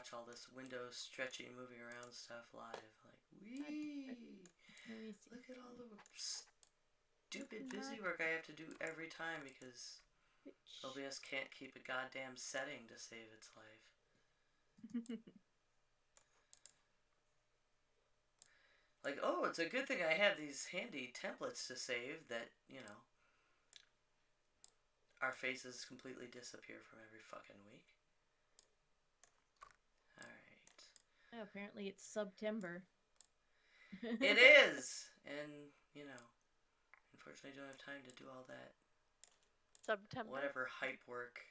watch all this window stretching, moving around stuff live. Like, wee! Let me see. Look at all the stupid busy work I have to do every time because OBS can't keep a goddamn setting to save its life. Like, oh, it's a good thing I have these handy templates to save that, our faces completely disappear from every fucking week. Alright. Oh, apparently it's September. It is! And, unfortunately I don't have time to do all that. September? Whatever hype work.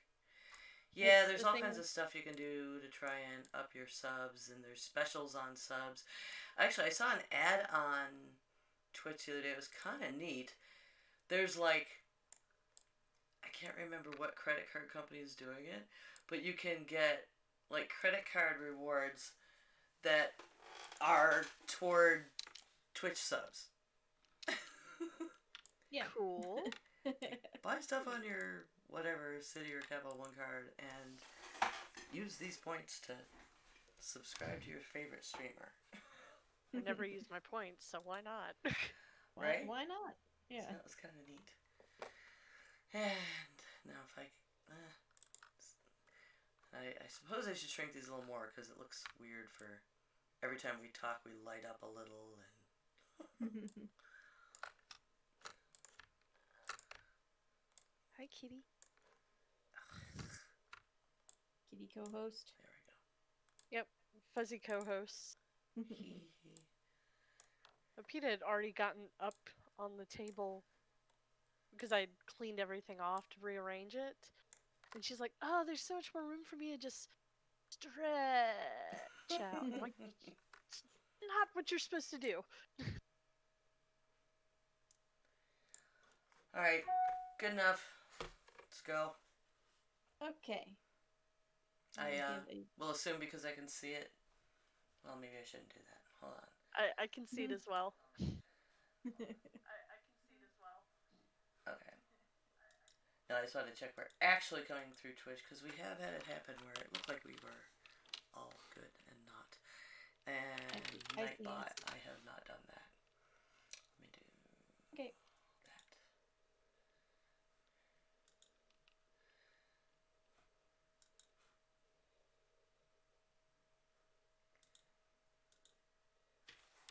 Yeah, there's all kinds of stuff you can do to try and up your subs, and there's specials on subs. Actually, I saw an ad on Twitch the other day. It was kind of neat. There's I can't remember what credit card company is doing it, but you can get credit card rewards that are toward Twitch subs. Yeah. Cool. Buy stuff on your whatever Citi or Capital One card and use these points to subscribe to your favorite streamer. I never use my points, so why not? Right? Why not? Yeah. So that was kind of neat. And now if I suppose I should shrink these a little more because it looks weird for every time we talk we light up a little and Hi, kitty. Kitty co-host. There we go. Yep, fuzzy co-hosts. Peta had already gotten up on the table because I'd cleaned everything off to rearrange it. And she's like, oh, there's so much more room for me to just stretch out. I'm like, it's not what you're supposed to do. Alright, good enough. Let's go. Okay. I will assume because I can see it. Well, maybe I shouldn't do that. Hold on. I can see it as well. I can see it as well. Okay. Now I just wanted to check we're actually coming through Twitch because we have had it happen where it looked like we were all good and not. And Nightbot, I have not done that. Let me do okay. that.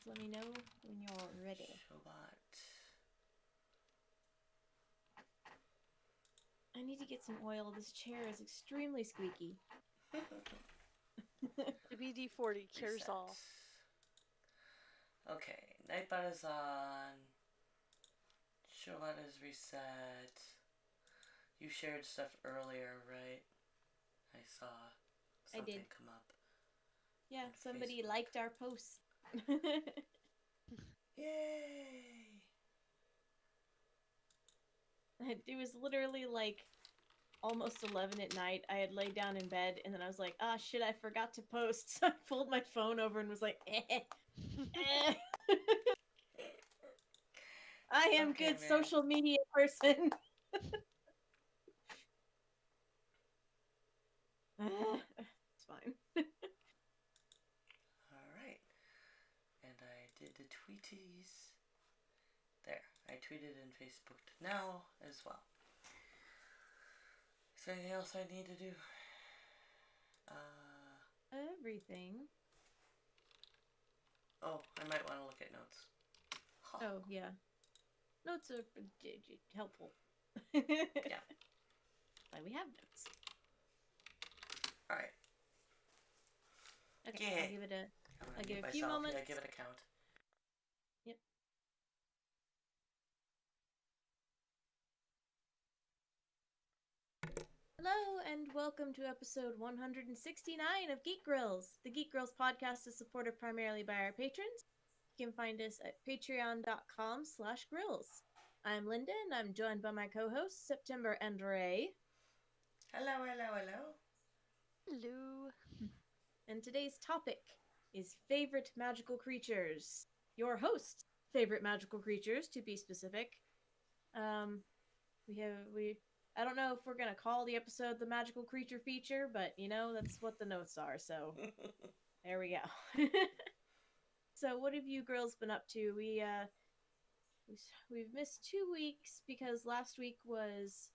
Let me know when you're ready. Showbot. I need to get some oil. This chair is extremely squeaky. The BD40 cures all. Okay, Nightbot is on. Showbot is reset. You shared stuff earlier, right? I saw something come up. Yeah, somebody liked our post. Yay! It was literally almost 11 at night. I had laid down in bed and then I was like, ah, shit, I forgot to post. So I pulled my phone over and was like, I am good man. Social media person. It's fine. Alright. And I did the tweeties. There. I tweeted and Facebooked now as well. Is there anything else I need to do? Everything. Oh, I might want to look at notes. Huh. Oh, yeah. Notes are helpful. Yeah. We have notes. Alright. Okay, yeah. I'll give it a few moments. Yeah, give it a count. Yep. Hello, and welcome to episode 169 of Geek Grills. The Geek Grills podcast is supported primarily by our patrons. You can find us at patreon.com/grills. I'm Linda, and I'm joined by my co-hosts, September and Ray. Hello, hello, hello. Hello. And today's topic is favorite magical creatures. Your host, favorite magical creatures, to be specific. I don't know if we're gonna call the episode the magical creature feature, but that's what the notes are. So there we go. So what have you girls been up to? We've missed 2 weeks because last week was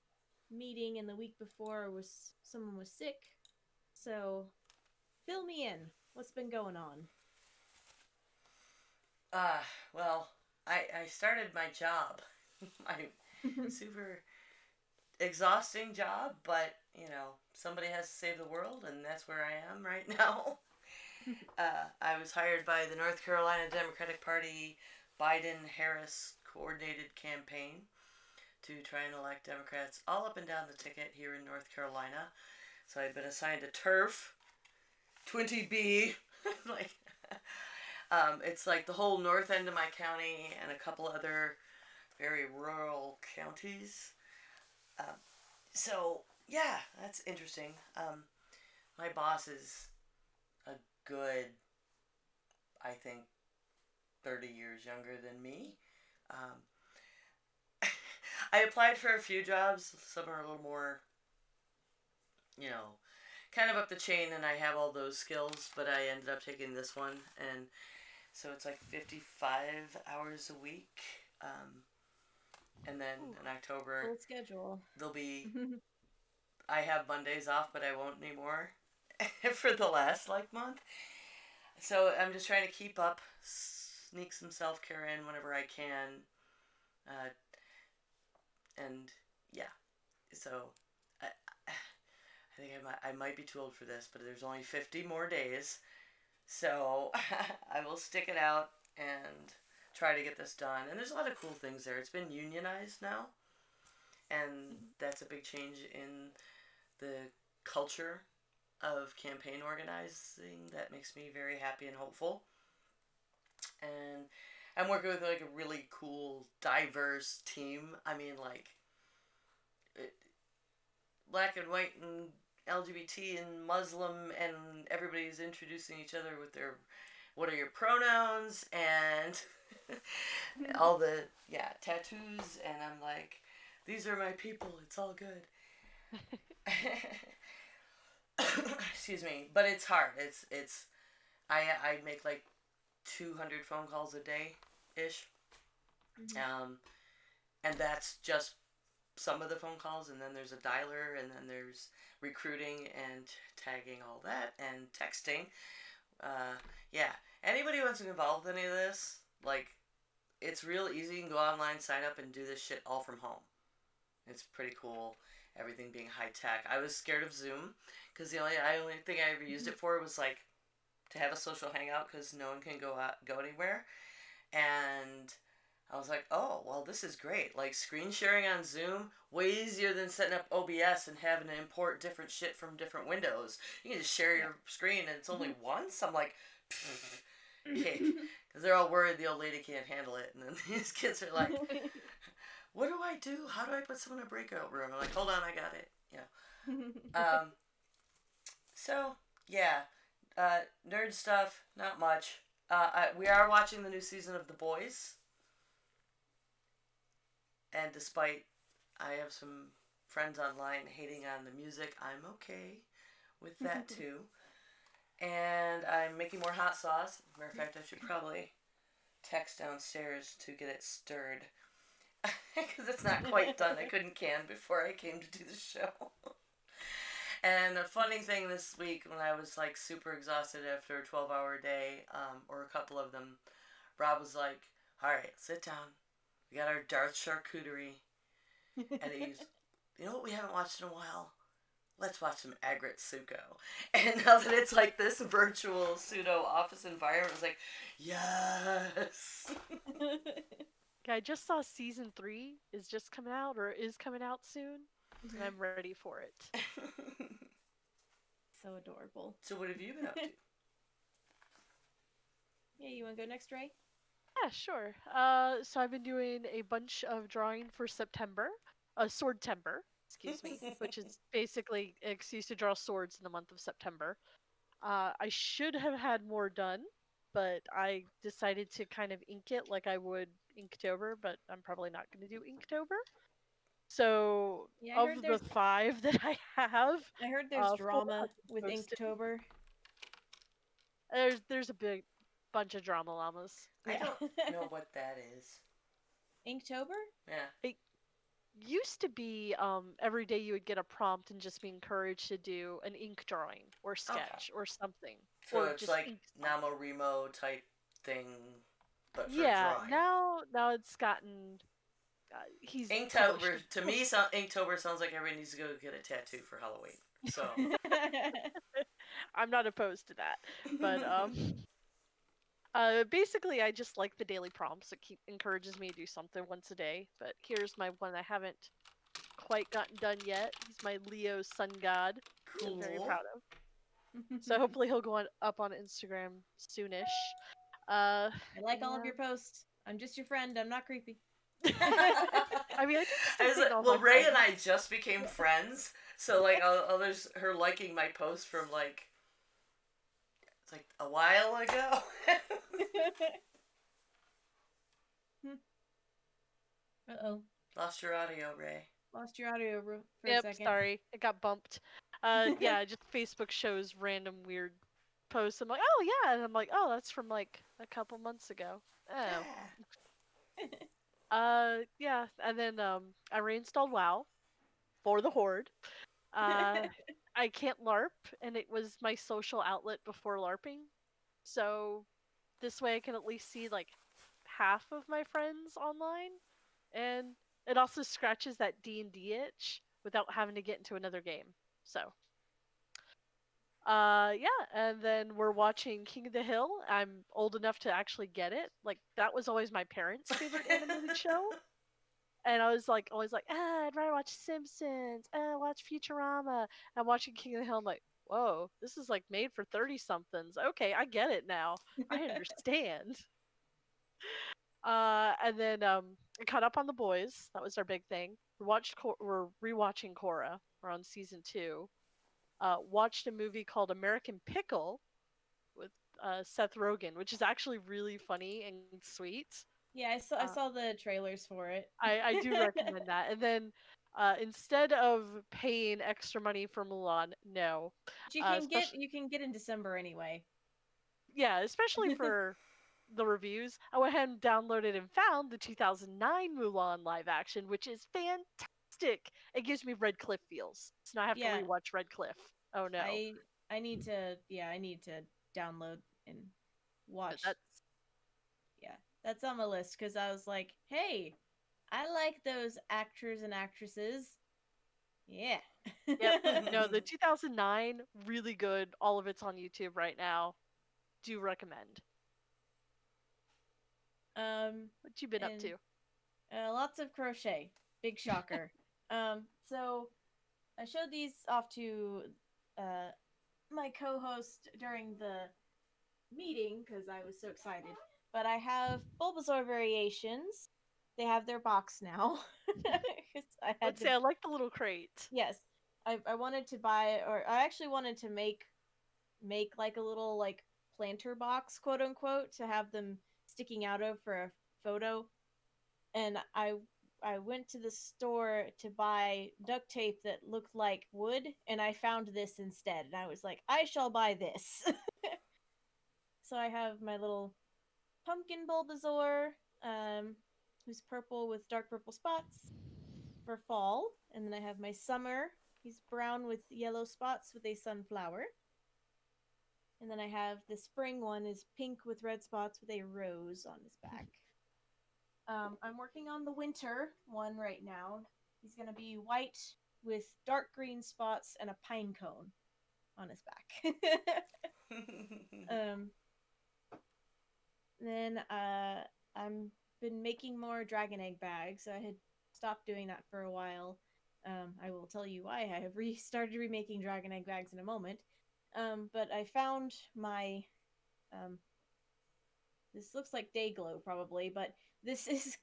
meeting and the week before was someone was sick. So fill me in. What's been going on? Well, I started my job. My super exhausting job, but somebody has to save the world, and that's where I am right now. I was hired by the North Carolina Democratic Party Biden Harris coordinated campaign to try and elect Democrats all up and down the ticket here in North Carolina. So I've been assigned a turf, 20B, like it's like the whole north end of my county and a couple other very rural counties. Um, so yeah, that's interesting. My boss is a good, I think, 30 years younger than me. I applied for a few jobs. Some are a little more, you know, kind of up the chain, and I have all those skills, but I ended up taking this one, and so it's like 55 hours a week. And then Ooh, in October, full schedule. there'll be, I have Mondays off, but I won't anymore for the last like month. So I'm just trying to keep up, sneak some self care in whenever I can, uh, and yeah. So I, I think I might be too old for this, but there's only 50 more days, so I will stick it out and try to get this done. And there's a lot of cool things there. It's been unionized now, and that's a big change in the culture of campaign organizing that makes me very happy and hopeful. And I'm working with like a really cool, diverse team. I mean, like black and white and LGBT and Muslim, and everybody's introducing each other with their what are your pronouns and all the tattoos, and I'm like, these are my people. It's all good. Excuse me, but it's hard. It's I make like 200 phone calls a day ish. Um, and that's just some of the phone calls, and then there's a dialer, and then there's recruiting and tagging, all that, and texting. Yeah, anybody who wants to get involved in any of this, like, it's real easy. You can go online, sign up, and do this shit all from home. It's pretty cool. Everything being high tech. I was scared of Zoom because the only thing I ever used it for was like to have a social hangout because no one can go anywhere, and I was like, oh, well, this is great. Like, screen sharing on Zoom, way easier than setting up OBS and having to import different shit from different windows. You can just share your screen and it's only once. I'm like, cake. Because they're all worried the old lady can't handle it. And then these kids are like, what do I do? How do I put someone in a breakout room? I'm like, hold on, I got it. Um, so, yeah. Nerd stuff, not much. We are watching the new season of The Boys. And despite I have some friends online hating on the music, I'm okay with that too. And I'm making more hot sauce. Matter of fact, I should probably text downstairs to get it stirred. Because it's not quite done. I couldn't can before I came to do the show. And a funny thing this week, when I was like super exhausted after a 12-hour day, or a couple of them, Rob was like, alright, sit down. We got our Darth charcuterie. And he's, you know what we haven't watched in a while? Let's watch some Agritsuko. And now that it's like this virtual pseudo office environment, it's like, yes. Yeah, I just saw season 3 is just coming out or is coming out soon, and I'm ready for it. So adorable. So what have you been up to? Yeah, you want to go next, Ray? Yeah, sure. So I've been doing a bunch of drawing for September, Sword Temper, excuse me, which is basically an excuse to draw swords in the month of September. I should have had more done, but I decided to kind of ink it like I would Inktober, but I'm probably not going to do Inktober. So Yeah, of the five that I have, I heard there's four drama have been with posted. Inktober. There's a big bunch of drama llamas. I Yeah. don't know what that is. Inktober? Yeah. It used to be every day you would get a prompt and just be encouraged to do an ink drawing or Okay. sketch or something So or it's just like ink something. NaMoRimo type thing, but for Yeah, drawing. now it's gotten he's published Inktober, a to book. me, Inktober sounds like everybody needs to go get a tattoo for Halloween. So. I'm not opposed to that, but basically I just like the daily prompts. It encourages me to do something once a day. But here's my one I haven't quite gotten done yet. He's my Leo sun god, which I'm very Cool. proud of. So hopefully he'll go up on Instagram soonish. I like all of Yeah. your posts. I'm just your friend. I'm not creepy. I mean, I do the I same was thing to like, all well, my Ray and I friends. just became friends, so like, others her liking my post from like it's like a while ago. Uh-oh. Lost your audio, Ray. Lost your audio for a Yep, second. sorry, it got bumped. Yeah, just Facebook shows random weird posts. I'm like, oh yeah, and I'm like, oh, that's from like a couple months ago. Oh, yeah, and then I reinstalled WoW for the Horde. Uh, I can't LARP, and it was my social outlet before LARPing, so this way I can at least see like half of my friends online, and it also scratches that D&D itch without having to get into another game. So, yeah, and then we're watching King of the Hill. I'm old enough to actually get it. Like that was always my parents' favorite animated show. And I was like, always like, I'd rather watch Simpsons, watch Futurama. I'm watching King of the Hill. I'm like, whoa, this is like made for 30 somethings. Okay, I get it now. I understand. And then I caught up on the boys. That was our big thing. We're rewatching Korra. We're on season 2. Watched a movie called American Pickle with Seth Rogen, which is actually really funny and sweet. Yeah, I Uh, saw the trailers for it. I do recommend that. And then instead of paying extra money for Mulan, no, But especially you can get in December anyway. yeah, especially for the reviews, I went ahead and downloaded and found the 2009 Mulan live action, which is fantastic. It gives me Red Cliff feels, so now I have to Yeah, rewatch Red Cliff. Oh no, I need to I need to download and but watch. that's Yeah, that's on my list because I was like, hey, I like those actors and actresses. Yeah. yep. No, the 2009 really good. All of it's on YouTube right now. Do recommend. What you been up and to? lots of crochet. Big shocker. So I showed these off to uh, my co-host during the meeting because I was so excited. But I have Bulbasaur variations. They have their box now. I had Let's to. say I like the little crate. Yes, I wanted to buy, or I actually wanted to make like a little like planter box, quote unquote, to have them sticking out of for a photo. And I went to the store to buy duct tape that looked like wood, and I found this instead. And I was like, I shall buy this. So I have my little pumpkin Bulbasaur, who's purple with dark purple spots for fall. And then I have my summer. He's brown with yellow spots with a sunflower. And then I have the spring one is pink with red spots with a rose on his back. I'm working on the winter one right now. He's gonna be white with dark green spots and a pine cone on his back. um, then I'm been making more dragon egg bags. I had stopped doing that for a while. I will tell you why. I have restarted remaking dragon egg bags in a moment. But I found my um, this looks like day glow probably, but this is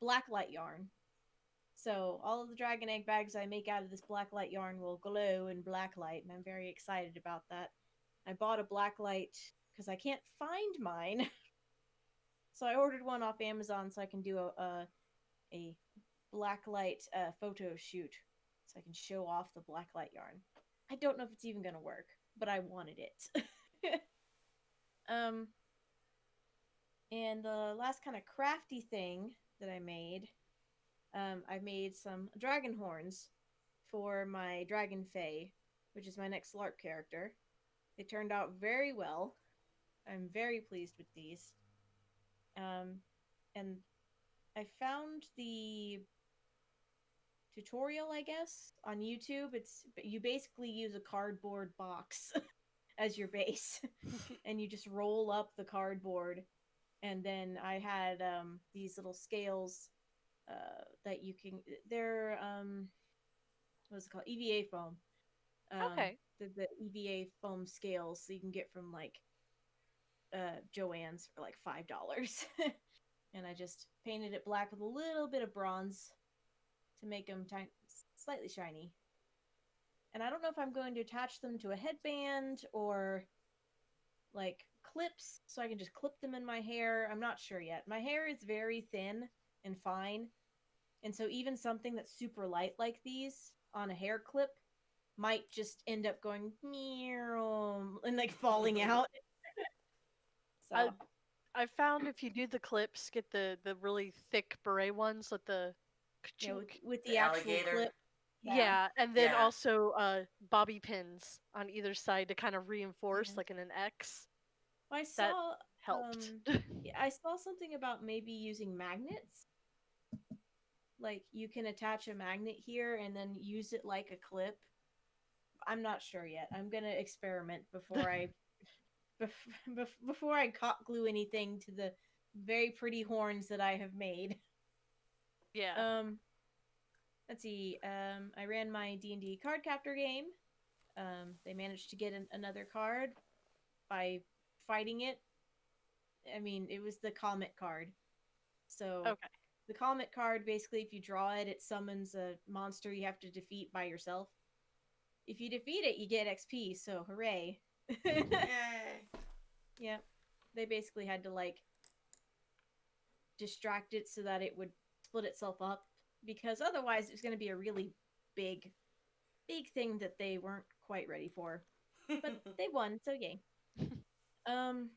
blacklight yarn. So all of the dragon egg bags I make out of this blacklight yarn will glow in blacklight, and I'm very excited about that. I bought a blacklight because I can't find mine, so I ordered one off Amazon so I can do a blacklight photo shoot so I can show off the blacklight yarn. I don't know if it's even gonna work, but I wanted it. um, and the last kind of crafty thing that I made some dragon horns for my Dragon Fae, which is my next LARP character. They turned out very well. I'm very pleased with these. And I found the tutorial, I guess, on YouTube. You basically use a cardboard box as your base, and you just roll up the cardboard. And then I had these little scales that you can. They're what's it called? EVA foam. Okay. The EVA foam scales so you can get from like Joann's for like $5. And I just painted it black with a little bit of bronze to make them slightly shiny. And I don't know if I'm going to attach them to a headband or like clips so I can just clip them in my hair. I'm not sure yet. My hair is very thin and fine. And so even something that's super light like these on a hair clip might just end up going meow and like falling out. I So I found if you do the clips, get the really thick beret ones with the yeah, ka-chink. with The the actual alligator. clip. Yeah. Yeah, and then Yeah. also bobby pins on either side to kind of reinforce, Yeah. like in an X. I That saw helped. yeah, I saw something about maybe using magnets. Like you can attach a magnet here and then use it like a clip. I'm not sure yet. I'm gonna experiment before I hot glue anything to the very pretty horns that I have made. Yeah. Um, let's see. I ran my D&D card captor game. They managed to get another card by fighting it. I mean, it was the Comet card. So Okay. the Comet card, basically, if you draw it, it summons a monster you have to defeat by yourself. If you defeat it, you get XP, so hooray. Yay. Yep. They basically had to, like, distract it so that it would split itself up, because otherwise it was going to be a really big, big thing that they weren't quite ready for. But they won, so yay. Um,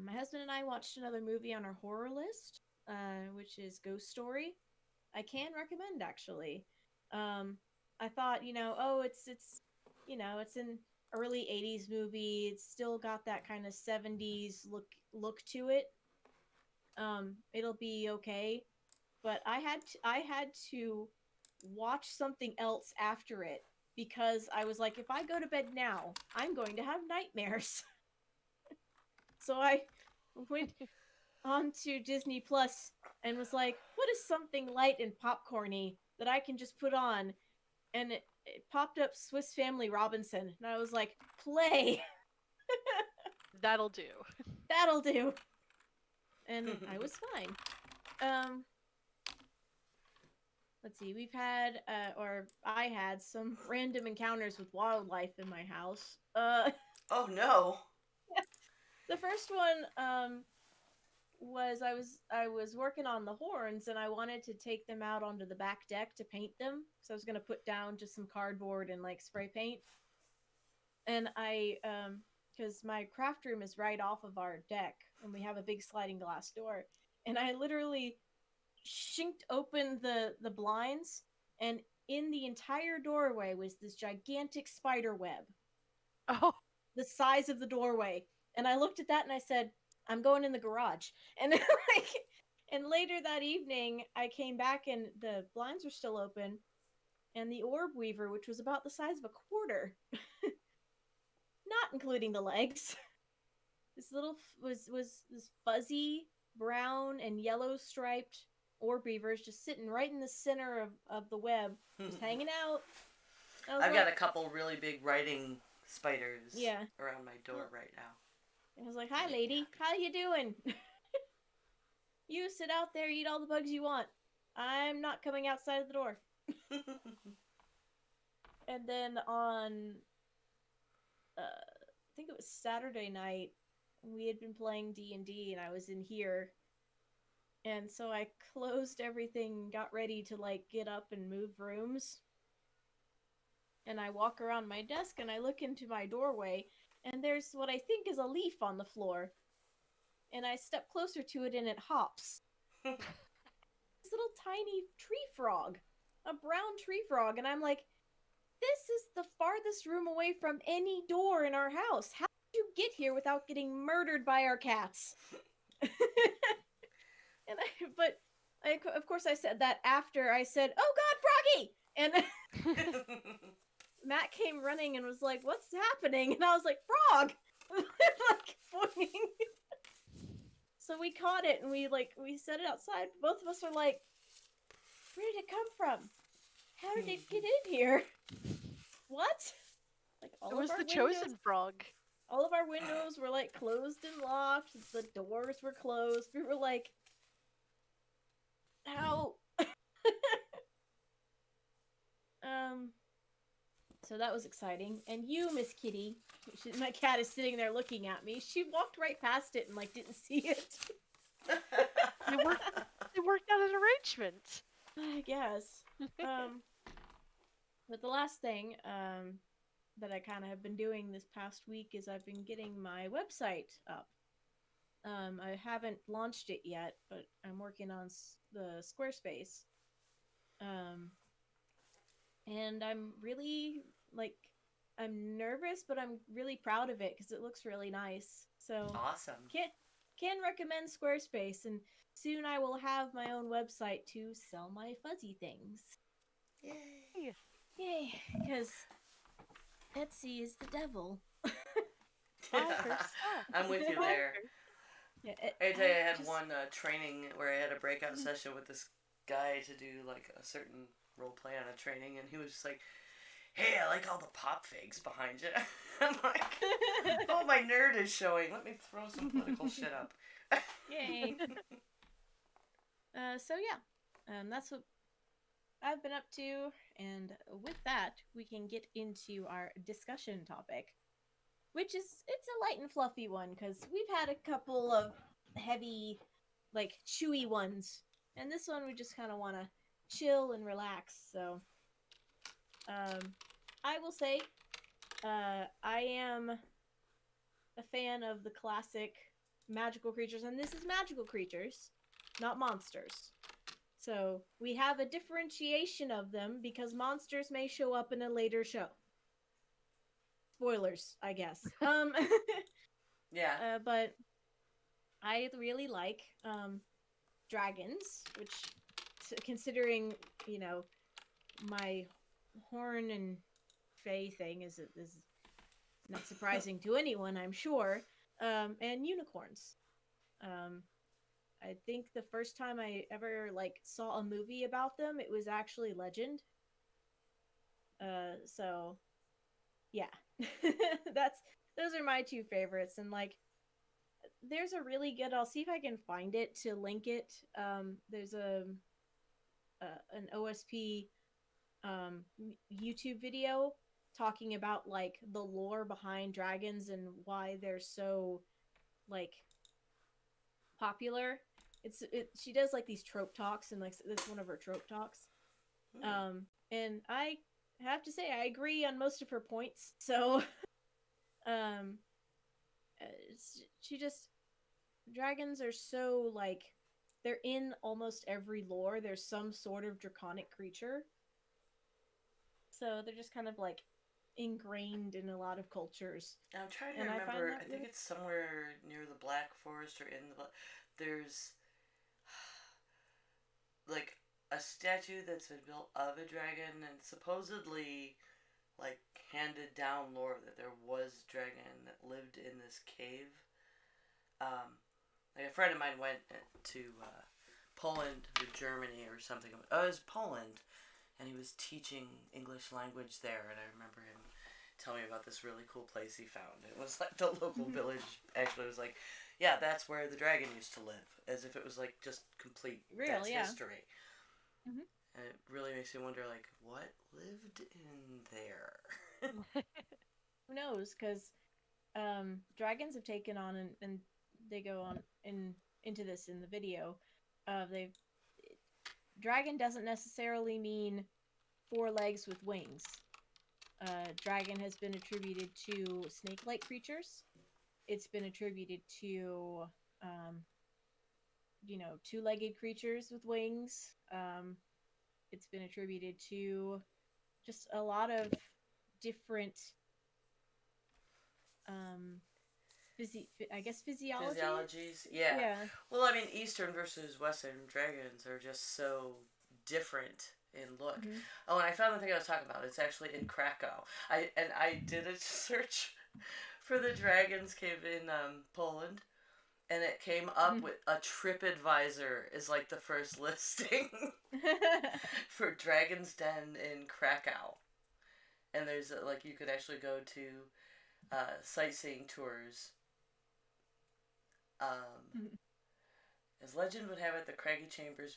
my husband and I watched another movie on our horror list, which is Ghost Story. I can recommend actually. I thought, oh, it's it's an early '80s movie. It's still got that kind of '70s look to it. It'll be okay. But I had to watch something else after it because I was like, if I go to bed now, I'm going to have nightmares. So I went onto Disney Plus and was like, what is something light and popcorny that I can just put on? And it popped up Swiss Family Robinson, and I was like, play. That'll do. That'll do. And I was fine. Um, let's see. We've had, or I had some random encounters with wildlife in my house. Oh no. The first one, was I was working on the horns and I wanted to take them out onto the back deck to paint them. So I was gonna put down just some cardboard and like spray paint. And I because my craft room is right off of our deck and we have a big sliding glass door. And I literally shinked open the blinds, and in the entire doorway was this gigantic spider web Oh, the size of the doorway. And I looked at that and I said, I'm going in the garage. And like and later that evening I came back and the blinds were still open, and the orb weaver, which was about the size of a quarter, not including the legs, this little was this fuzzy brown and yellow striped orb weaver is just sitting right in the center of the web, just hanging out. I was I've like, got a couple really big writing spiders yeah. around my door right now. I was like, hi lady, how you doing? You sit out there, eat all the bugs you want. I'm not coming outside of the door. And then on, I think it was Saturday night, we had been playing D&D, and I was in here, And so I closed everything, got ready to like get up and move rooms. And I walk around my desk and I look into my doorway, and there's what I think is a leaf on the floor. And I step closer to it and it hops. This little tiny tree frog, a brown tree frog. And I'm like, this is the farthest room away from any door in our house. How did you get here without getting murdered by our cats? But of course I said that after I said, "Oh God, Froggy!" And Matt came running and was like, "What's happening?" And I was like, "Frog!" like pointing. So we caught it and we set it outside. Both of us are like, "Where did it come from? How did it get in here? What?" Like It was the chosen frog. All of our windows were like closed and locked. The doors were closed. We were like, "How?" So that was exciting. And you, Miss Kitty, my cat is sitting there looking at me. She walked right past it and like didn't see it. They worked out an arrangement. I guess. But the last thing that I kind of have been doing this past week is I've been getting my website up. I haven't launched it yet, but I'm working on the Squarespace. And I'm really I'm nervous, but I'm really proud of it because it looks really nice. So awesome. Can recommend Squarespace, and soon I will have my own website to sell my fuzzy things. Yay! Yay! Because Etsy is the devil. I'm with you there. Yeah, I tell you, I had one training where I had a breakout session with this guy to do like a certain role play on a training, and he was just like, "Hey, I like all the pop figs behind you." I'm like, "Oh, my nerd is showing. Let me throw some political shit up." Yay! So yeah, that's what I've been up to, and with that, we can get into our discussion topic, which is it's a light and fluffy one because we've had a couple of heavy, like chewy ones, and this one we just kind of want to chill and relax. So, I will say, I am a fan of the classic magical creatures, and this is magical creatures, not monsters. So we have a differentiation of them because monsters may show up in a later show. Spoilers, I guess. Yeah. But I really like dragons, which, considering my horn and fae thing is not surprising to anyone, I'm sure. And unicorns. Um, I think the first time I ever saw a movie about them, it was actually Legend. So yeah, that's those are my two favorites, and there's a really good. I'll see if I can find it to link it. There's an OSP YouTube video talking about the lore behind dragons and why they're so like popular. She does these trope talks, and that's one of her trope talks. And I have to say I agree on most of her points. So um she just dragons are so they're in almost every lore. There's some sort of draconic creature. So they're just kind of ingrained in a lot of cultures. I'm trying to remember. I think it's somewhere near the Black Forest or in the. There's like a statue that's been built of a dragon, and supposedly handed down lore that there was a dragon that lived in this cave. Like a friend of mine went to Poland or Germany or something. Oh, it was Poland, and he was teaching English language there, and I remember him telling me about this really cool place he found. It was like the local village. Actually, it was like, yeah, that's where the dragon used to live, as if it was just complete. That's history. Mm-hmm. And it really makes me wonder, what lived in there? Who knows? Because dragons have taken on, and they go on into this in the video. They dragon doesn't necessarily mean 4 legs with wings. Dragon has been attributed to snake-like creatures. It's been attributed to, two-legged creatures with wings. It's been attributed to just a lot of different, physiologies. Yeah. Yeah. Well, I mean, Eastern versus Western dragons are just so different in look. Mm-hmm. Oh, and I found the thing I was talking about. It's actually in Krakow. I did a search for the dragons cave in Poland, and it came up with a TripAdvisor is like the first listing for Dragon's Den in Krakow. And there's like you could actually go to sightseeing tours. As legend would have it, the craggy chambers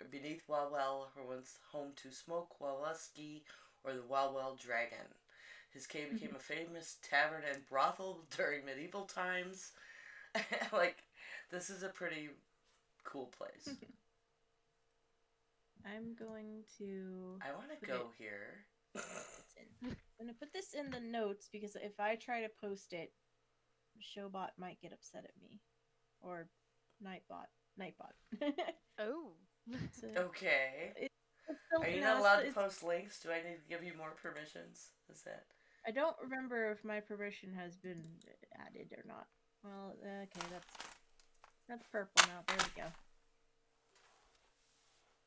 beneath Wawel were once home to Smoke Wawelski, or the Wawel Dragon. His cave became a famous tavern and brothel during medieval times. Like, this is a pretty cool place. I'm going to. I want to go here. I'm going to put this in the notes because if I try to post it, Showbot might get upset at me. Or Nightbot. Oh. So, Okay. Still, are you not allowed to post links? Do I need to give you more permissions? Is that? I don't remember if my permission has been added or not. Well, okay, that's purple now. There we go.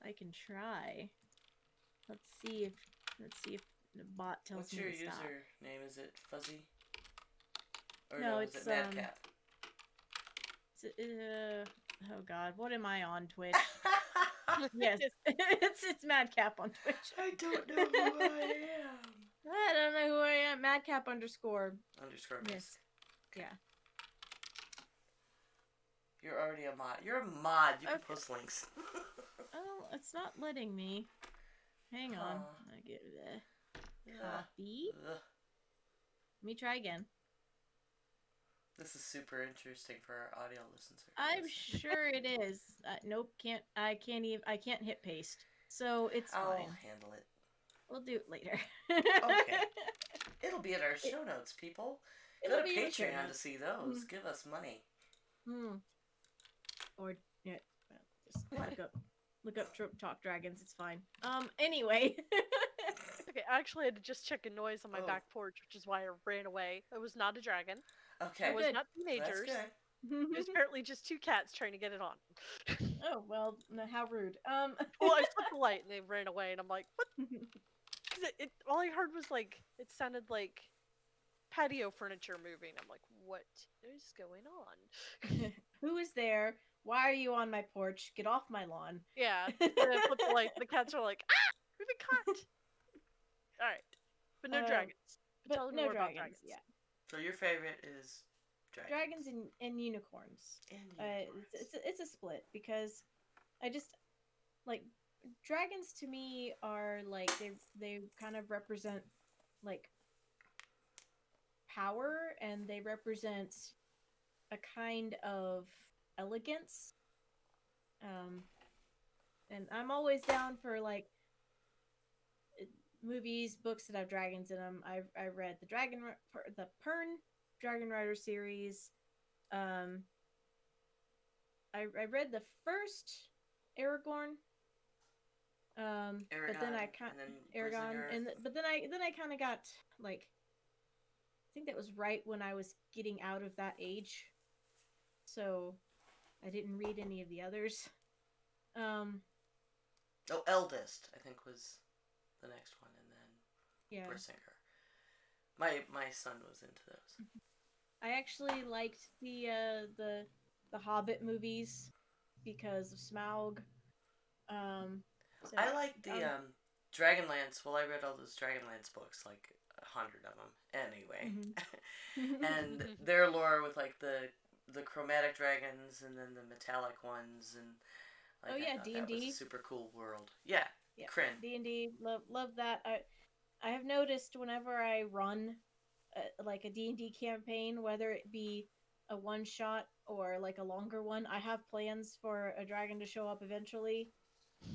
I can try. Let's see if the bot tells What's me your to stop. username? Is it Fuzzy? Or No, is it's it Madcap? Oh god, what am I on Twitch? Yes, it's Madcap on Twitch. I don't know who I am. I don't know who I am. Madcap _. Yes. Okay. Yeah. You're already a mod. You're a mod. You can Okay. post links. Oh, it's not letting me. Hang on. I get copy. Let me try again. This is super interesting for our audio listeners. I'm sure it is. Nope, can't. I can't hit paste. So it's I'll fine. handle it. We'll do it later. Okay. It'll be in our show notes, people. Go to Patreon to see those. Give us money. Or yeah, just look up Talk Dragons. It's fine. Anyway. Okay, I actually had to just check a noise on my back porch, which is why I ran away. It was not a dragon. Okay. It was not teenagers. That's good. It was apparently just 2 cats trying to get it on. Oh well, how rude. Well, I flipped the light and they ran away, and I'm like, what? Because all I heard was like, it sounded like patio furniture moving. I'm like, what is going on? Who is there? Why are you on my porch? Get off my lawn. Yeah. And I flipped the light. The cats are like, ah, we've been caught. All right, but no dragons. But tell me no more dragons. about dragons. Yeah. So your favorite is dragons and unicorns. It's a split because I just like dragons to me are like they kind of represent like power, and they represent a kind of elegance. And I'm always down for like movies, books that have dragons in them. I read the Pern Dragon Rider series. I read the first Aragorn. But then I kind but then I kind of got like, I think that was right when I was getting out of that age, so I didn't read any of the others. Eldest I think was the next one, and then Brissinger. My son was into those. I actually liked the Hobbit movies because of Smaug. So I like the Dragonlance. Well, I read all those Dragonlance books, like 100 of them, anyway. And their lore with like the chromatic dragons and then the metallic ones, and like, D&D. That was a super cool world. Yeah. Kryn. D&D, love that. I have noticed whenever I run like a D&D campaign, whether it be a one shot or like a longer one. I have plans for a dragon to show up eventually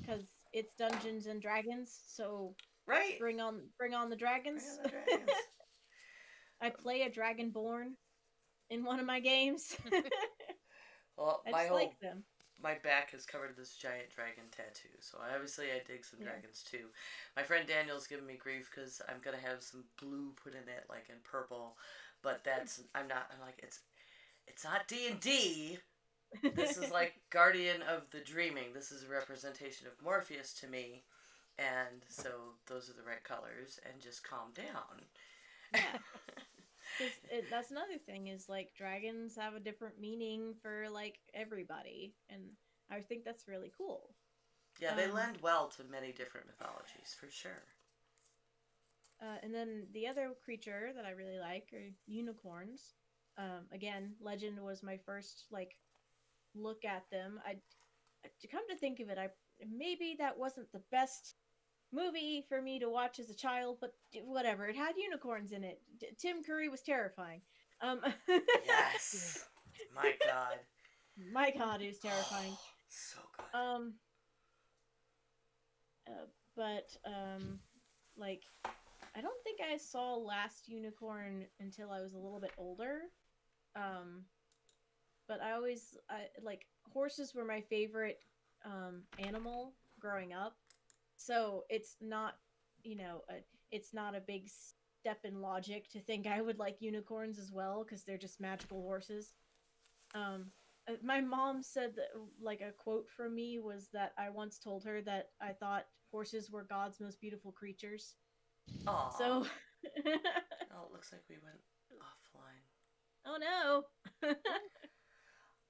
because it's Dungeons and Dragons. So Right. bring on the Bring on dragons. the dragons. I play a dragonborn in one of my games. Well, I just like them. my back is covered in this giant dragon tattoo, so obviously I dig some Yeah. dragons too. My friend Daniel's giving me grief because I'm gonna have some blue put in it, like in purple, but that's I'm not. I'm like it's not D&D. This is like Guardian of the Dreaming. This is a representation of Morpheus to me, and so those are the right colors. And just calm down. Yeah. Because that's another thing is like dragons have a different meaning for like everybody, and I think that's really cool. Yeah, they lend well to many different mythologies for sure. And then the other creature that I really like are unicorns. Again, Legend was my first like look at them. I to come to think of it, I maybe that wasn't the best movie for me to watch as a child, but whatever. It had unicorns in it. Tim Curry was terrifying. Um, Yes. My God. my God, it was terrifying. So good. Um, but like I don't think I saw Last Unicorn until I was a little bit older. Um, but I like horses were my favorite animal growing up. So it's not, you know, it's not a big step in logic to think I would like unicorns as well because they're just magical horses. Um, my mom said that, like, a quote from me was that I once told her that I thought horses were God's most beautiful creatures. Aw. So, Oh, it looks like we went offline. oh no.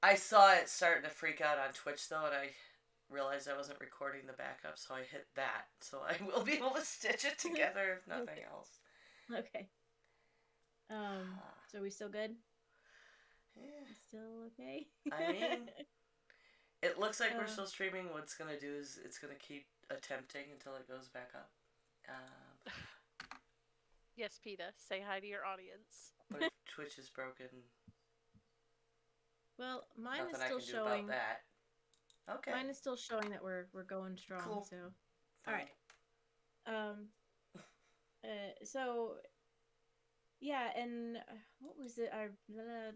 I saw it starting to freak out on Twitch though, and I realized I wasn't recording the backup, so I hit that. So I will be able to stitch it together if nothing Okay. else. Okay. So we still good? Yeah. We still okay? I mean, it looks like we're Uh, still streaming. What's gonna do is it's gonna keep attempting until it goes back up. Yes, PETA, say hi to your audience. But if Twitch is broken, well, mine is nothing I still can do about showing. that. Okay. Mine is still showing that we're going strong. Cool. So, all Fine. right. So yeah, and what was it?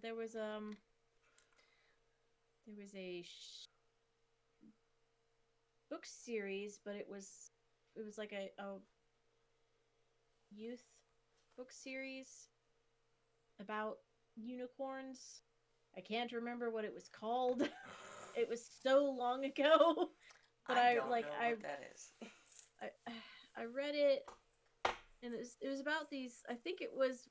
There was a book series, but it was like a youth book series about unicorns. I can't remember what it was called. It was so long ago, but I don't know what that is. I I read it, and it was about these. I think it was.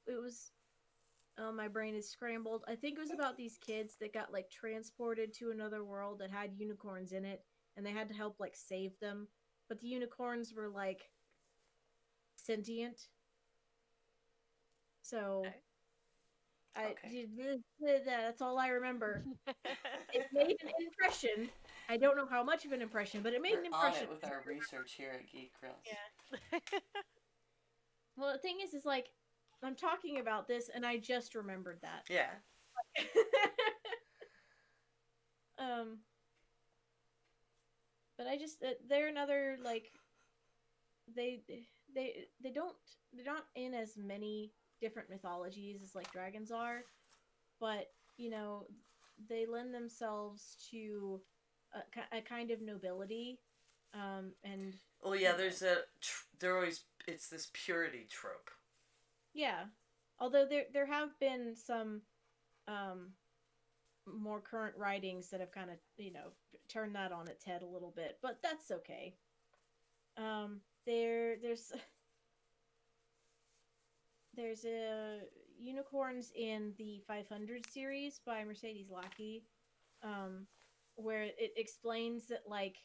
Oh, my brain is scrambled. I think it was about these kids that got like transported to another world that had unicorns in it, and they had to help like save them. But the unicorns were like sentient, so I Okay. that's all I remember. It made an impression. I don't know how much of an impression, but it made We're an on impression. it with our research here at Geek Grills. Yeah. Well, the thing is like I'm talking about this, and I just remembered that. Yeah. um, but I just they're another like they don't they're not in as many different mythologies as like dragons are, but you know they lend themselves to a kind of nobility, and Well, yeah. you know There always it's this purity trope. yeah. Although there have been some um more current writings that have kind of turned that on its head a little bit, but that's okay. There's there's a unicorns in the 500 series by Mercedes Lackey, um, where it explains that like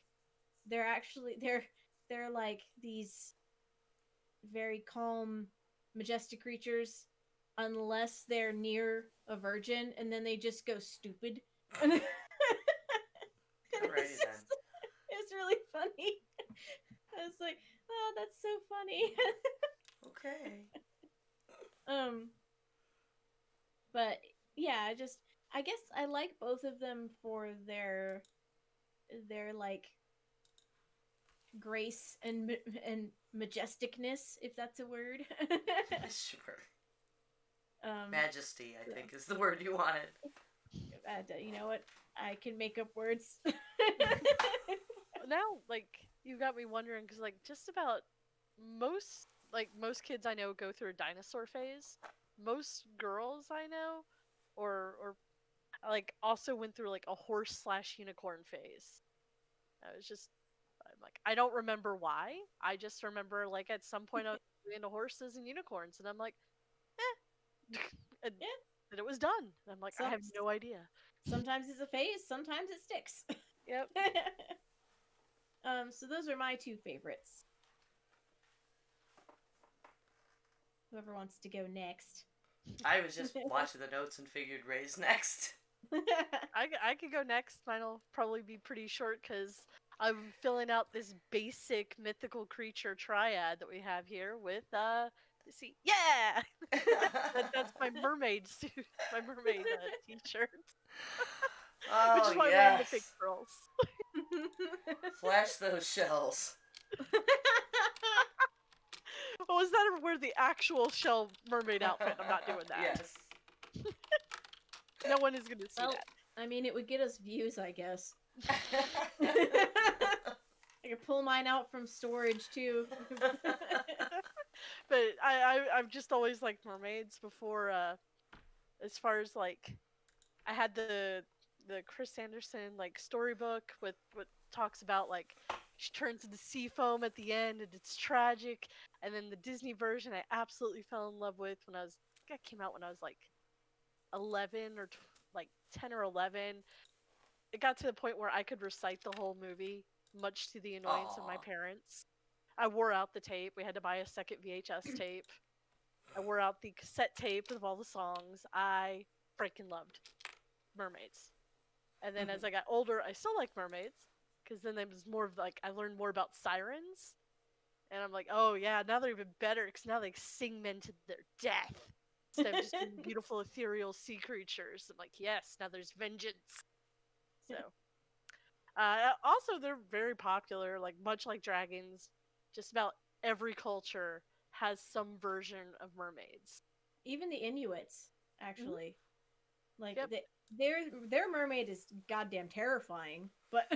they're actually they're like these very calm, majestic creatures unless they're near a virgin, and then they just go stupid. And Alrighty then. it's really funny. I was like, oh, that's so funny. Okay. um, but yeah, I guess I like both of them for their like grace and majesticness, if that's a word. Sure. um, Majesty, I so, think, is the word you wanted. you know what? I can make up words. Now, like, you got me wondering because, like, just about most kids I know go through a dinosaur phase. Most girls I know, or like, also went through like a horse slash unicorn phase. I was just, I'm like, I don't remember why. I just remember like at some point I was into horses and unicorns, and I'm like, and Yeah. then it was done. And I'm like, I Some have no idea. sometimes it's a phase, sometimes it sticks. Yep. So those are my two favorites. Whoever wants to go next. I was just watching the notes and figured Ray's next. I could go next. Mine'll probably be pretty short because I'm filling out this basic mythical creature triad that we have here with let's see, yeah, that's my mermaid suit, my mermaid t-shirt, which Oh, is why I'm wearing the pink yes. curls. Flash those shells. Oh, is that wear the actual shell mermaid outfit? I'm not doing that. Yes. No one is gonna see Well, that. I mean, it would get us views, I guess. I could pull mine out from storage too. But I've just always liked mermaids before. As far as like I had the Chris Anderson like storybook with what talks about like she turns into sea foam at the end and it's tragic, and then the Disney version I absolutely fell in love with when I was I think I came out when I was like 11 or like 10 or 11. It got to the point where I could recite the whole movie, much to the annoyance of my Aw. parents. I wore out the tape. We had to buy a second VHS tape. I wore out the cassette tape of all the songs. I freaking loved mermaids. And then as I got older, I still like mermaids because then there was more of like I learned more about sirens, and I'm like, oh yeah, now they're even better because now they sing men to their death instead of just being beautiful ethereal sea creatures. I'm like, yes, now there's vengeance. So, also they're very popular, like much like dragons. Just about every culture has some version of mermaids. Even the Inuits, Mm-hmm. actually, like Yep. their mermaid is goddamn terrifying. But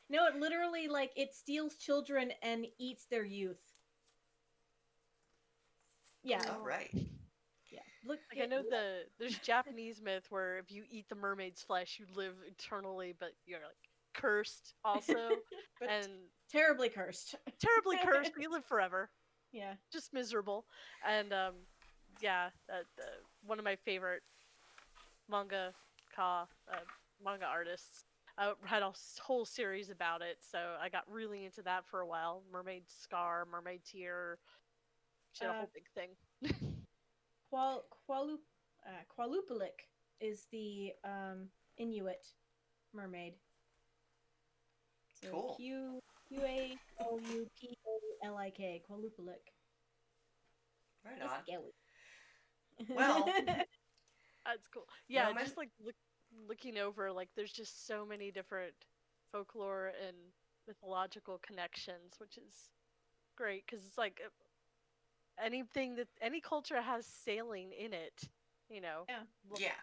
no, it literally like it steals children and eats their youth. Yeah, All right. yeah. Look, Like I know there's Japanese myth where if you eat the mermaid's flesh, you live eternally, but you're like cursed also, but and terribly cursed. terribly cursed, but you live forever, Yeah. just miserable. And yeah, one of my favorite manga ka manga artists. I had a whole series about it, so I got really into that for a while. Mermaid Scar, Mermaid Tear, she had a Uh, whole big thing. Qual Qualup Qualupalik is the Inuit mermaid. So Cool. Qualupalik. Qualupalik. Right Yes, on. Gelly. Well, That's cool. you know, Yeah, just like looking over, like there's just so many different folklore and mythological connections, which is great because it's like anything that any culture has sailing in it, you know, Yeah. yeah.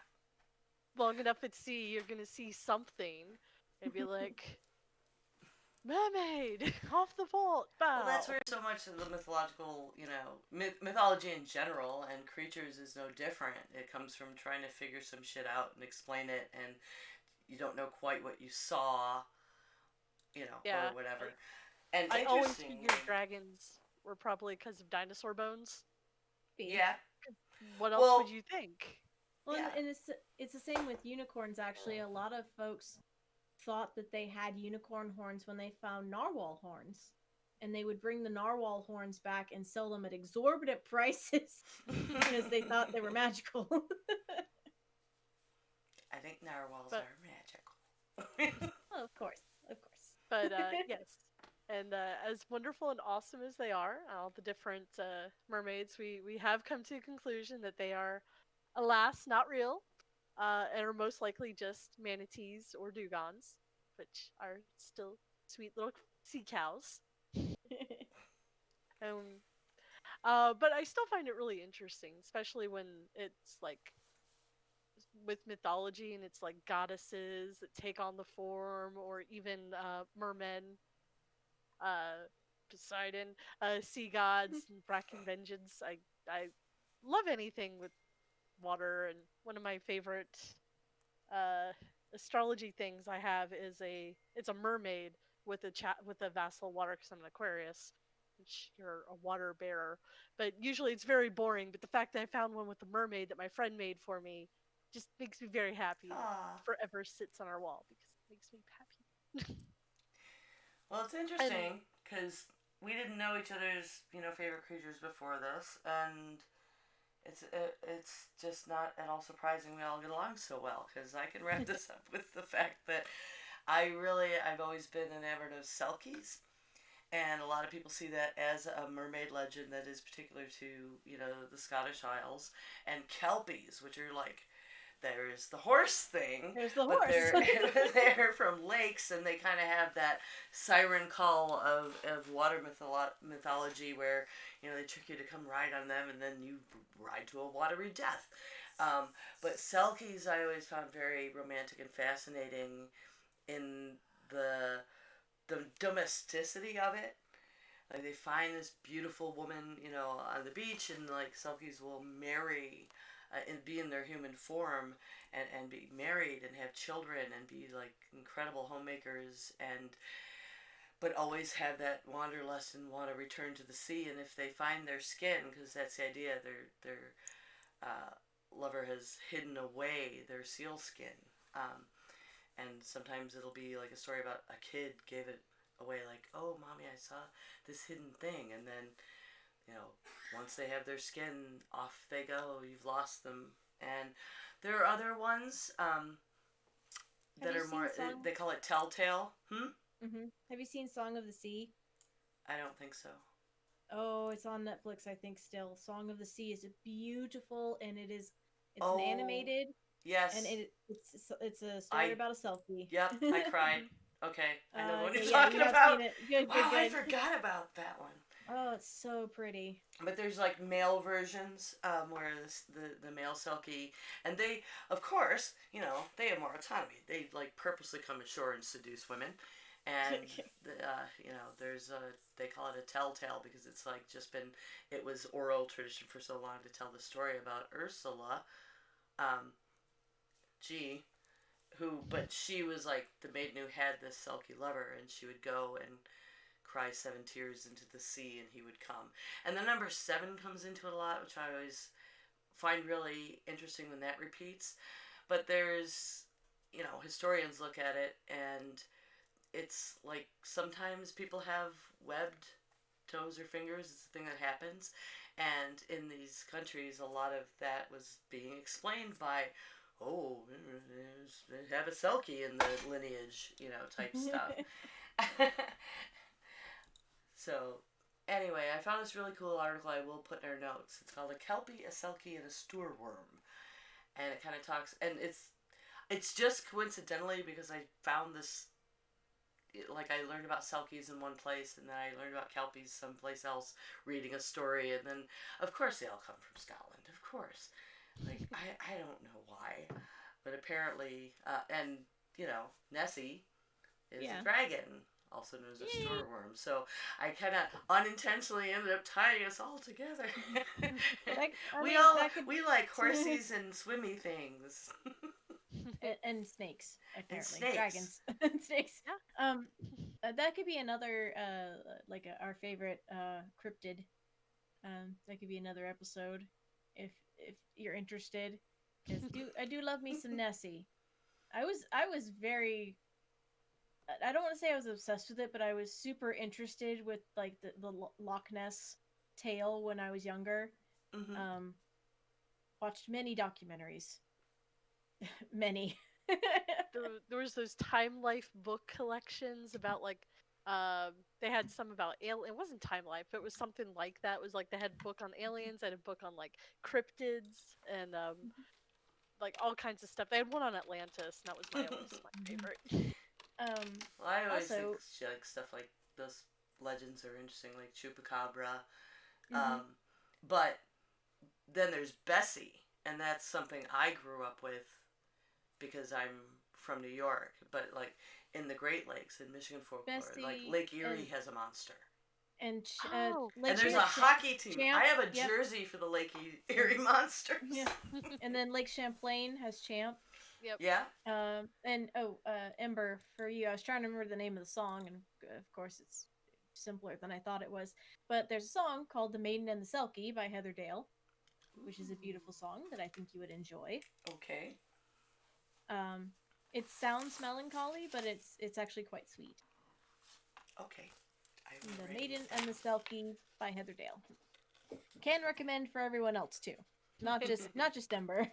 long enough at sea, you're gonna see something and be like, mermaid off the vault, Well, that's bow. where so much of the mythological, mythology in general and creatures is no different. It comes from trying to figure some shit out and explain it, and you don't know quite what you saw, Yeah, or whatever. And I always interestingly, figured dragons were probably because of dinosaur bones. B. yeah, What else would well, you think? Well, yeah. and it's the same with unicorns. Actually, a lot of folks thought that they had unicorn horns when they found narwhal horns, and they would bring the narwhal horns back and sell them at exorbitant prices because they thought they were magical. I think narwhals But are magical. Oh, of course, of course. yes, and as wonderful and awesome as they are, all the different mermaids, we have come to the conclusion that they are Alas, not real, and are most likely just manatees or dugongs, which are still sweet little sea cows. Um, but I still find it really interesting, especially when it's like with mythology and it's like goddesses that take on the form, or even mermen, uh, Poseidon, sea gods, and Bracken vengeance. I love anything with water, and one of my favorite uh, astrology things I have is it's a mermaid with with a vassal water, because I'm an Aquarius, which you're a water bearer. But usually it's very boring. But the fact that I found one with a mermaid that my friend made for me just makes me very happy, and it Ah. forever sits on our wall because it makes me happy. Well, it's And interesting because we didn't know each other's favorite creatures before this, and it's just not at all surprising we all get along so well. Because I can wrap this up with the fact that I've always been enamored of selkies, and a lot of people see that as a mermaid legend that is particular to the Scottish Isles, and kelpies, which are like there's the horse thing, There's the but horse. they're from lakes, and they kind of have that siren call of water mythology where they trick you to come ride on them, and then you ride to a watery death. Um, but selkies I always found very romantic and fascinating in the the domesticity of it. Like they find this beautiful woman, on the beach, and like selkies will marry and be in their human form, and be married and have children and be like incredible homemakers, and but always have that wanderlust and want to return to the sea. And if they find their skin, because that's the idea, their lover has hidden away their seal skin. And sometimes it'll be like a story about a kid gave it away, like, oh mommy, I saw this hidden thing, and then you know once they have their skin, off they go, you've lost them. And there are other ones Have that you are seen more, Song? they call it telltale. Have you seen Song of the Sea? I don't think so. Oh, it's on Netflix, I think. Still, Song of the Sea is beautiful, and it's an Oh, animated, and yes. it's a story I about a selfie. Yep, I cried. Okay, I know the one you're Okay, yeah, talking you have about. seen it. Good, good, Wow, I good. forgot about that one. Oh, it's so pretty. But there's like male versions, where the male selkie, and they, of course, they have more autonomy. They like purposely come ashore and seduce women, and there's a, they call it a telltale because it's like just been, it was oral tradition for so long to tell the story about Ursula, um, G, who, but she was like the maiden who had this selkie lover, and she would go and cry 7 tears into the sea, and he would come. And the number 7 comes into it a lot, which I always find really interesting when that repeats. But there's, historians look at it, and it's like sometimes people have webbed toes or fingers. It's a thing that happens. And in these countries, a lot of that was being explained by, oh, they have a selkie in the lineage, type stuff. So, anyway, I found this really cool article I will put in our notes. It's called A Kelpie, a Selkie, and a Stoorworm. And it kind of talks, and it's just coincidentally because I found this, like I learned about Selkies in one place, and then I learned about Kelpies someplace else reading a story, and then, of course, they all come from Scotland, of course. Like, I don't know why, but apparently, and, Nessie is Yeah. a dragon, also known as a Yay. stoorworm. So I kind of unintentionally ended up tying us all together. That could We like horsies and swimmy things. and snakes, And apparently snakes. dragons and snakes. yeah. That could be another our favorite cryptid. That could be another episode if you're interested, because I do love me some Nessie. I was very, I don't want to say I was obsessed with it, but I was super interested with like the Loch Ness tale when I was younger. Mm-hmm. Um, Watched many documentaries, many. There was those Time Life book collections about like They had some about it wasn't Time Life, but it was something like that. It was like they had a book on aliens, they had a book on like cryptids and like all kinds of stuff. They had one on Atlantis, and that was my always my favorite. Well, I always think Also, like stuff like those legends are interesting, like Chupacabra. mm-hmm. But then there's Bessie, and that's something I grew up with because I'm from New York. But like in the Great Lakes in Michigan folklore, like Bessie Lake Erie has a monster. and Oh, And Lake there's a Champ. hockey team. I Champ. have a Yep. jersey for the Lake Erie Monsters. Yeah. And then Lake Champlain has Champ. Yep. Yeah. And Ember, for you, I was trying to remember the name of the song, and of course it's simpler than I thought it was. But there's a song called "The Maiden and the Selkie" by Heather Dale, which is a beautiful song that I think you would enjoy. Okay. Um, it sounds melancholy, but it's actually quite sweet. Okay. The Maiden and the Selkie by Heather Dale. Can recommend for everyone else too, not just Ember.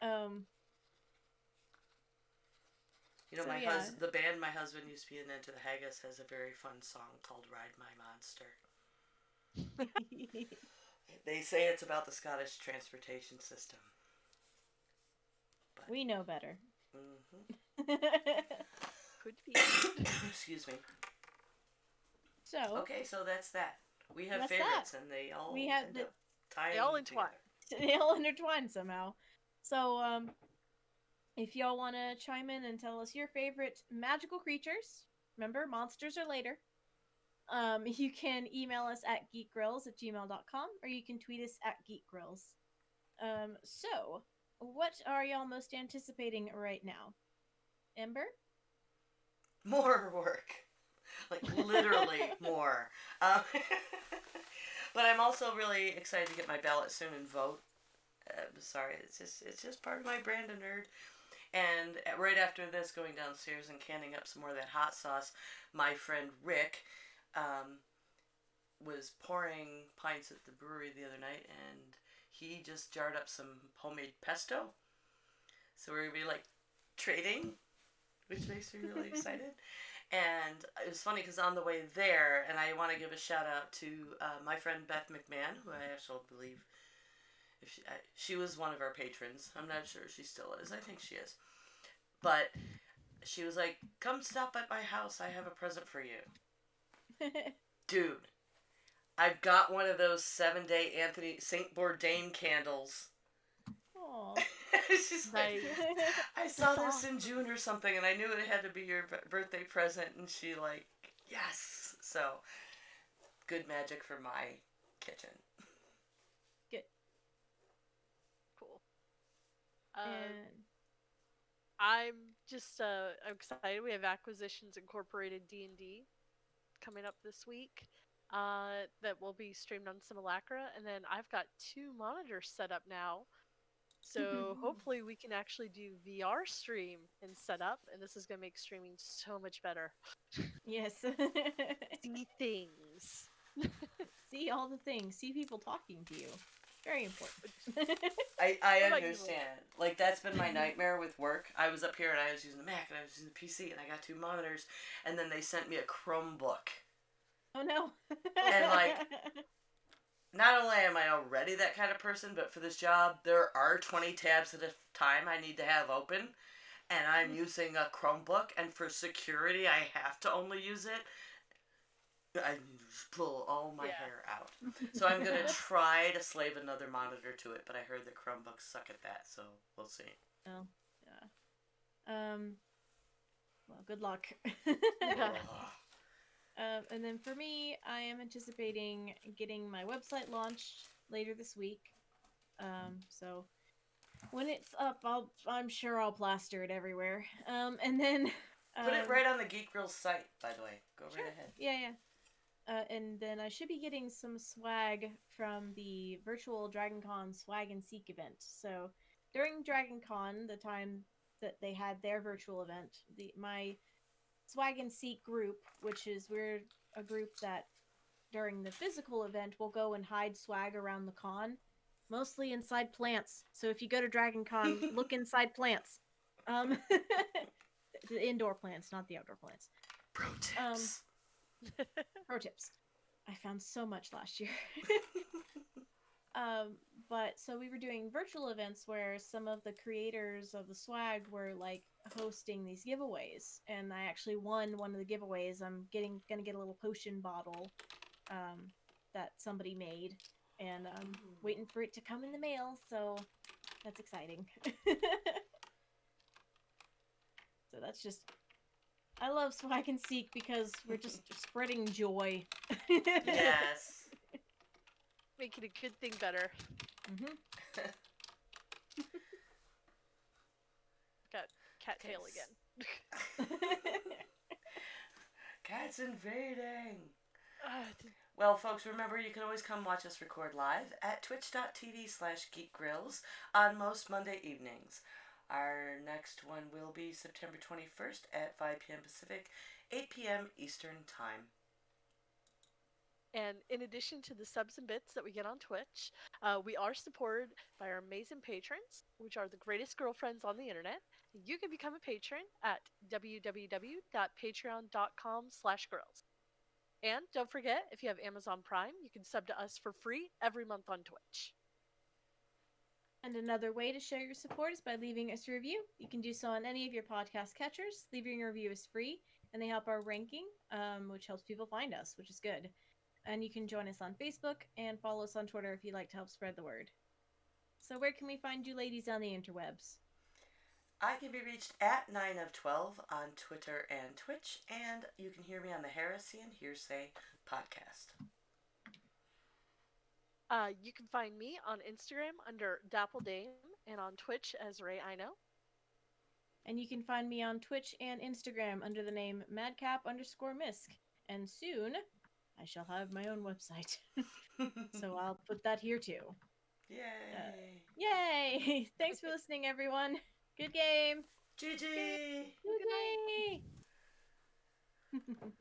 um, You know, so my yeah. the band my husband used to be in, Into the Haggis, has a very fun song called "Ride My Monster." They say it's about the Scottish transportation system. But we know better. Mm-hmm. Could be. Excuse me. So okay, so that's that. We have favorites, and they all end up tying they all entwine. They all intertwine somehow. So if y'all want to chime in and tell us your favorite magical creatures, remember monsters are later. You can email us at geekgrills@gmail.com, or you can tweet us at geekgrills. So what are y'all most anticipating right now? Ember? More work. Like literally more. But I'm also really excited to get my ballot soon and vote. Sorry, it's just part of my brand of nerd. And right after this, going downstairs and canning up some more of that hot sauce, my friend Rick was pouring pints at the brewery the other night, and he just jarred up some homemade pesto. So we're gonna be like trading, which makes me really excited. And it was funny because on the way there, and I want to give a shout out to my friend Beth McMahon, who I actually believe if she was one of our patrons. I'm not sure she still is. I think she is. But she was like, "Come stop at my house. I have a present for you." Dude, I've got one of those 7-day Anthony Saint Bourdain candles. Aww. She's like, I saw this in June or something, and I knew it had to be your birthday present. And she like, yes. So, good magic for my kitchen. Good. Cool. And I'm just excited. We have Acquisitions Incorporated D&D coming up this week. That will be streamed on Simulacra, and then I've got 2 monitors set up now. So hopefully we can actually do VR stream and set up, and this is going to make streaming so much better. Yes. See things. See all the things. See people talking to you. Very important. I understand. Like, that's been my nightmare with work. I was up here and I was using the Mac and I was using the PC and I got 2 monitors, and then they sent me a Chromebook. Oh no. And like, not only am I already that kind of person, but for this job, there are 20 tabs at a time I need to have open, and I'm using a Chromebook, and for security, I have to only use it. I pull all my hair out. So I'm going to try to slave another monitor to it, but I heard that Chromebooks suck at that, so we'll see. Oh, yeah. Well, good luck. And then for me, I am anticipating getting my website launched later this week. So when it's up, I'm sure I'll plaster it everywhere. And then put it right on the Geek Grill site, by the way. Go sure. right ahead. Yeah. And then I should be getting some swag from the virtual DragonCon Swag and Seek event. So during DragonCon, the time that they had their virtual event, my Swag and Seek group, which is we're a group that during the physical event will go and hide swag around the con, mostly inside plants. So if you go to DragonCon, look inside plants. The indoor plants, not the outdoor plants. Pro tips. Pro tips. I found so much last year. But so we were doing virtual events where some of the creators of the swag were like hosting these giveaways, and I actually won one of the giveaways. I'm gonna get a little potion bottle that somebody made, and I'm waiting for it to come in the mail, so that's exciting. So that's just, I love Swag and Seek because we're just spreading joy. Yes. Making a good thing better. Got cat tail again. Cats invading. Well, folks, remember you can always come watch us record live at twitch.tv/geekgrills on most Monday evenings. Our next one will be September 21st at 5 p.m. Pacific, 8 p.m. Eastern Time. And in addition to the subs and bits that we get on Twitch, we are supported by our amazing patrons, which are the greatest girlfriends on the internet. You can become a patron at www.patreon.com/girls. And don't forget, if you have Amazon Prime, you can sub to us for free every month on Twitch. And another way to show your support is by leaving us a review. You can do so on any of your podcast catchers. Leaving a review is free, and they help our ranking, which helps people find us, which is good. And you can join us on Facebook and follow us on Twitter if you'd like to help spread the word. So where can we find you ladies on the interwebs? I can be reached at 9 of 12 on Twitter and Twitch, and you can hear me on the Heresy and Hearsay podcast. You can find me on Instagram under DappleDame and on Twitch as Ray Ino. And you can find me on Twitch and Instagram under the name madcap_misc. And soon, I shall have my own website. So I'll put that here too. Yay! Yay! Thanks for listening, everyone. Good game. GG! Good game.